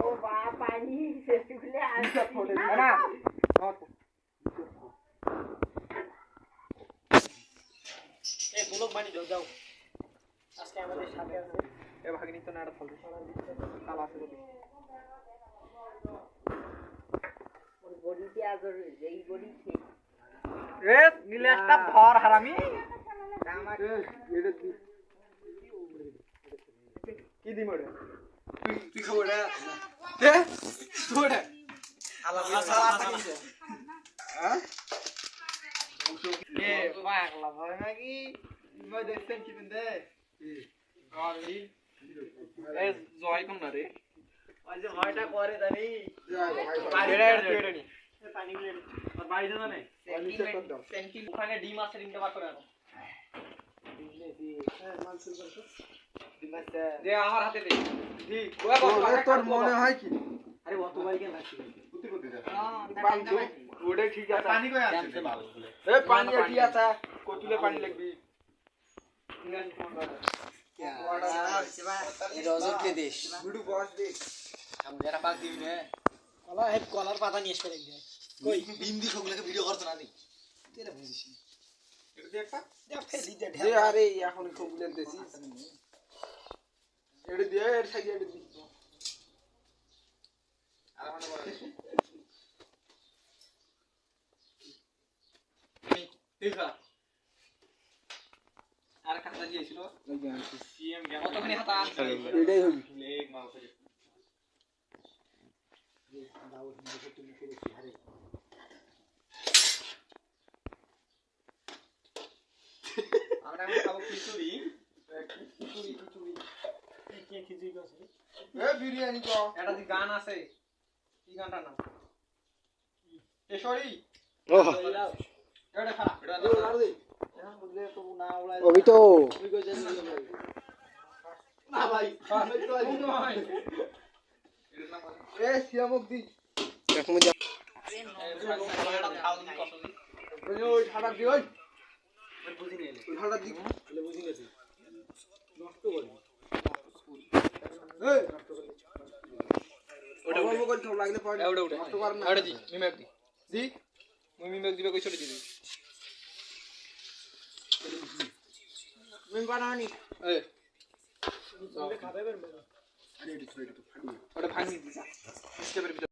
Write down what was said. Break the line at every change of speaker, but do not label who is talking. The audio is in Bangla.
ও বাবা পানি সেগুলো আসছে
না
এই ব্লগ বানি যাও আজকে আমাদের সাথে আছে
এ ভাগিনী তো নাড়া ফল কালা আছে
ওই বডিতে আজর এই বডি খেয়ে
এ গিলাসটা ভর হারামি
আমার
এটা কি দিম ওরে তুই খাবো রে দে তোড়ে আলা খাইছে হ্যাঁ এ পাগলা ভাই নাকি মই দেখছেন কি বিন্দে আরে এ জয় কোন না রে
ওই যে ভয়টা করে জানি
বাইরে নি
পানি গুলো আর বাইরে না নেই
সেন্টিমেন্ট
ওখানে ডিম আছে ডিমটা বার করে আনো
দে আমার হাতে দে দি
তোর মনে হয় কি
আরে অত ভাই কেন আসছে
ওটাই ঠিক আছে
পানি কই আছে
এ পানি কি আছে কতুলে পানি লাগবি
রজতকে দেশ
গুডু বস দে
আমরা পাক দিবি না কলা হেড কলার পাতা নিয়ে এসে রেখে কই ডিম দি সকলকে ভিডিও করছ না নি তেরা বুঝিস
এটা দে একটা
যা ফেলি দে
দে আরে এখন কবুলে দেছি এটা দে এর সাইডে এটা দি আর মানে বড়
দেখা আর কাটা দিয়েছিল সিএম গেম কতখানি হাতা আছে
এটাই হবি
লেগ মাউস আমরা এখন খাবো খিচুড়ি খিচুড়ি আছে
এ বিরিয়ানি তো
এটা দি গান আছে কি গানটার নাম এ সরি
ও
এটা খা এটা বুঝলে তো না ওলাই
অভি তো
তুই কই যাস
না ভাই
নয়
এ সিয়ামক দি
এখন যা
ওই ঠাডা দি ওই
বুঝি নেই
ওই ঠাডা দি
বুঝি গেছি নষ্ট করি
এই
ওটা
ওটা করে খাও লাগলে পড়ে
ওটা
নষ্ট কর না
ওটা দি মিমেক দি
দি
মুই মিমেক দিবে কই ছোট দিবি
মিম বানানি
এ
আরে এটা ছোট এটা ফানি
ওটা ভাঙি দিছা স্টেপের ভিতর